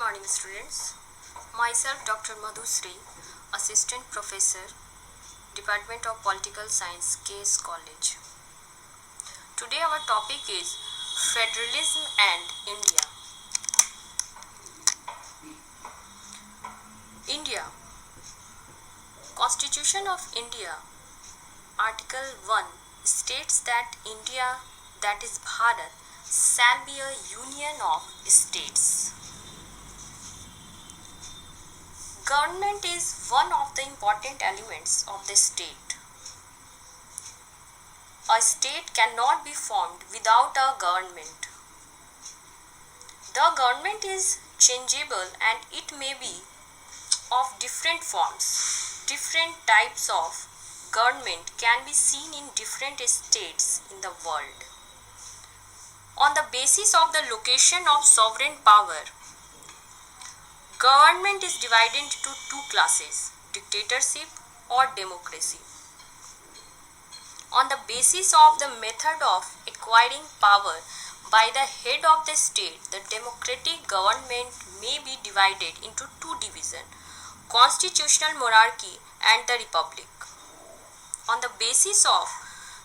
morning, students. Myself, Dr. Madhu Shree, Assistant Professor, Department of Political Science, KS College. Today, our topic is Federalism and India. India. Constitution of India, Article 1 states that India, that is Bharat, shall be a union of states. Government is one of the important elements of the state. A state cannot be formed without a government. The government is changeable and it may be of different forms. Different types of government can be seen in different states in the world. On the basis of the location of sovereign power, government is divided into two classes, dictatorship or democracy. On the basis of the method of acquiring power by the head of the state, the democratic government may be divided into two divisions, constitutional monarchy and the republic. On the basis of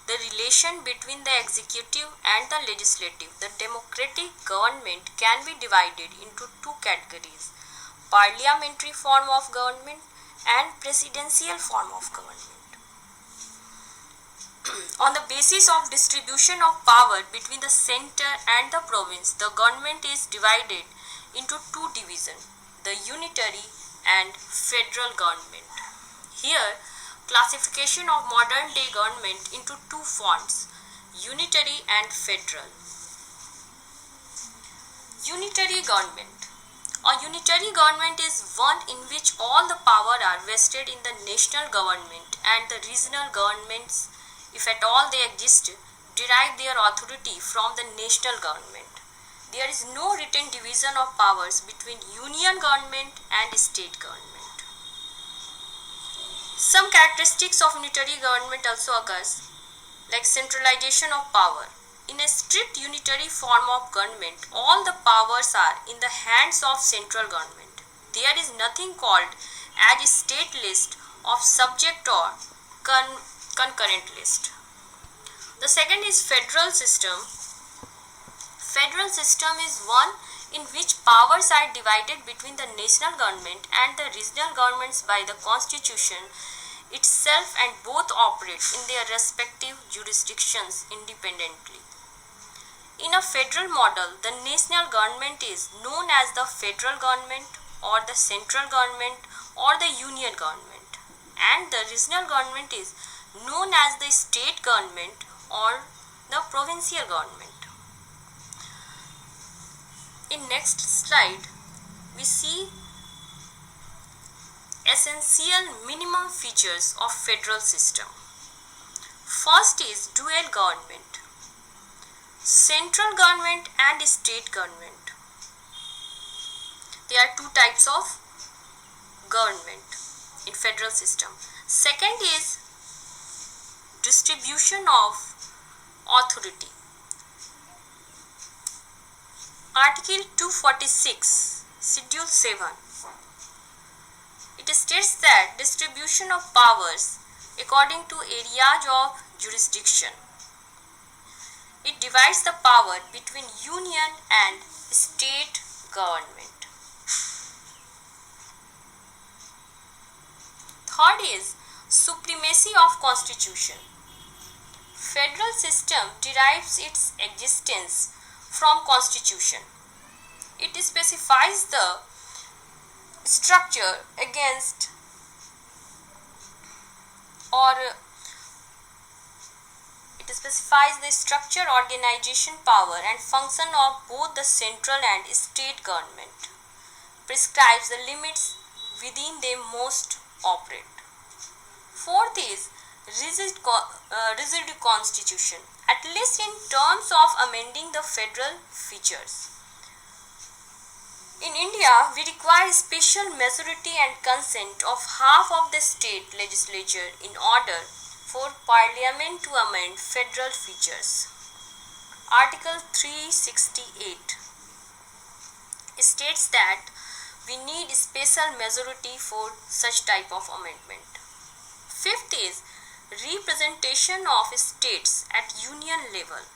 the relation between the executive and the legislative, the democratic government can be divided into two categories, parliamentary form of government and presidential form of government. On the basis of distribution of power between the center and the province, the government is divided into two divisions, the unitary and federal government. Here, classification of modern day government into two forms, unitary and federal. Unitary government. A unitary government is one in which all the power are vested in the national government and the regional governments, if at all they exist, derive their authority from the national government. There is no written division of powers between union government and state government. Some characteristics of unitary government also occurs, like centralization of power. In a strict unitary form of government, all the powers are in the hands of central government. There is nothing called as state list of subject or concurrent list. The second is federal system. Federal system is one in which powers are divided between the national government and the regional governments by the constitution itself, and both operate in their respective jurisdictions independently. In a federal model, the national government is known as the federal government or the central government or the union government, and the regional government is known as the state government or the provincial government. In next slide, we see essential minimum features of federal system. First is dual government. Central government and state government. There are two types of government in federal system. Second is distribution of authority. Article 246, Schedule 7. It states that distribution of powers according to areas of jurisdiction. It divides the power between union and state government. Third is supremacy of constitution. Federal system derives its existence from constitution. It specifies the structure against it specifies the structure, organization, power and function of both the central and state government, prescribes the limits within they most operate. Fourth is rigid constitution, at least in terms of amending the federal features. In India, we require special majority and consent of half of the state legislature in order for Parliament to amend federal features. Article 368 states that We need special majority for such type of amendment. Fifth is representation of states at union level.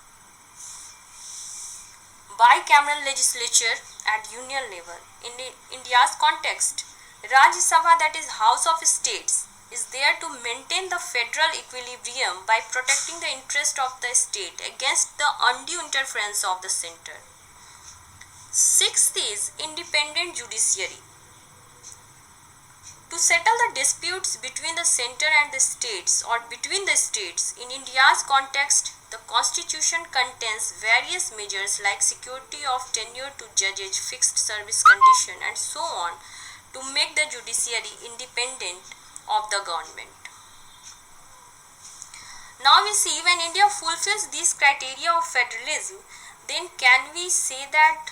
Bicameral legislature at union level. In India's context, Rajya Sabha, that is House of States, is there to maintain the federal equilibrium by protecting the interest of the state against the undue interference of the center. Sixth is independent judiciary. To settle the disputes between the center and the states or between the states, in India's context, the constitution contains various measures like security of tenure to judges, fixed service condition and so on to make the judiciary independent of the government. Now we see, when India fulfills these criteria of federalism, then can we say that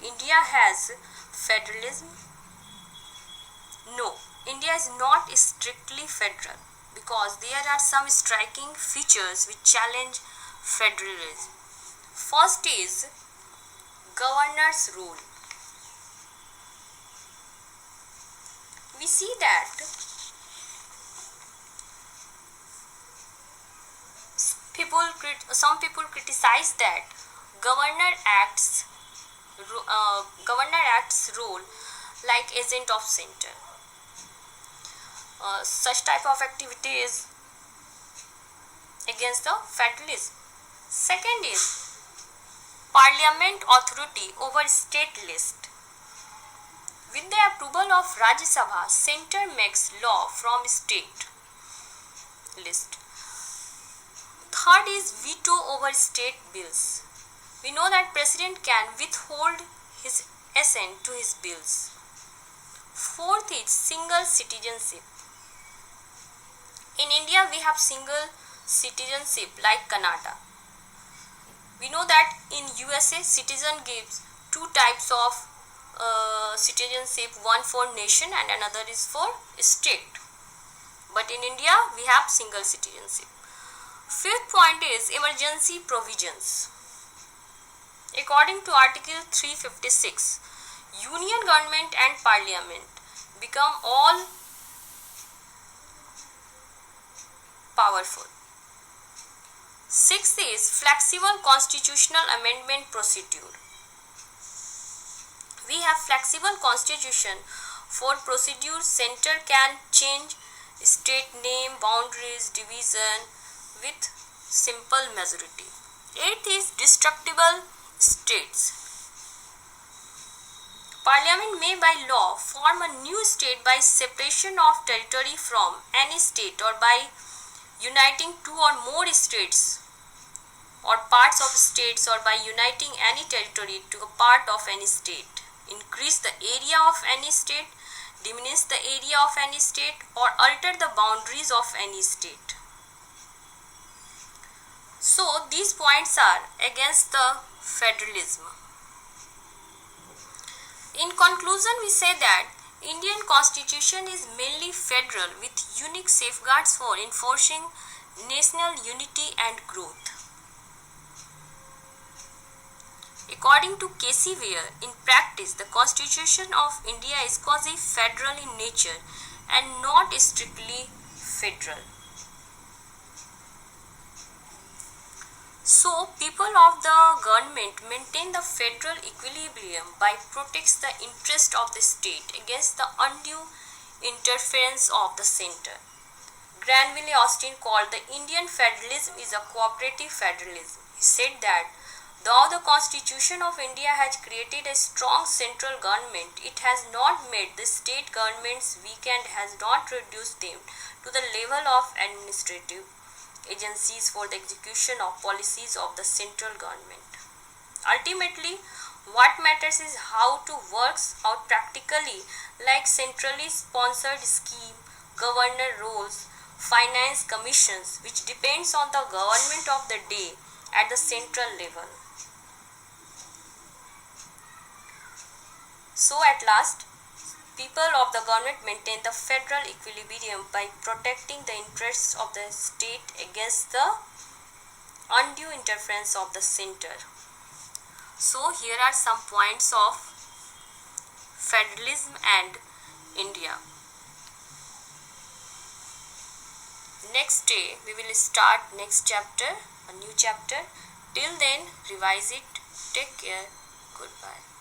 India has federalism? No, India is not strictly federal because there are some striking features which challenge federalism. First is governor's role. We see that some people criticize that governor acts role like agent of center. Such type of activity is against the federalism. Second is parliament authority over state list. With the approval of Rajya Sabha, center makes law from state list. Third is veto over state bills. We know that President can withhold his assent to his bills. Fourth is single citizenship. In India, we have single citizenship like Canada. We know that in USA, citizen gives two types of citizenship, one for nation and another is for state. But in India, we have single citizenship. Fifth point is emergency provisions. According to Article 356, Union government and Parliament become all powerful. Sixth is flexible constitutional amendment procedure. We have flexible constitution for procedure. Center can change state name, boundaries, division with simple majority. Eighth is destructible states. Parliament may by law form a new state by separation of territory from any state or by uniting two or more states or parts of states or by uniting any territory to a part of any state, increase the area of any state, diminish the area of any state or alter the boundaries of any state. So these points are against the federalism. In conclusion, we say that Indian Constitution is mainly federal with unique safeguards for enforcing national unity and growth. According to K.C. Ware, in practice, the Constitution of India is quasi-federal in nature and not strictly federal. So, people of the government maintain the federal equilibrium by protects the interest of the state against the undue interference of the center. Granville Austin called the Indian federalism is a cooperative federalism. He said that though the Constitution of India has created a strong central government, it has not made the state governments weak and has not reduced them to the level of administrative agencies for the execution of policies of the central government. Ultimately, what matters is how to work out practically, like centrally sponsored scheme, governor roles, finance commissions, which depends on the government of the day at the central level. So at last, people of the government maintain the federal equilibrium by protecting the interests of the state against the undue interference of the center. So here are some points of Federalism and India. Next day we will start next chapter, a new chapter. Till then, revise it. Take care. Goodbye.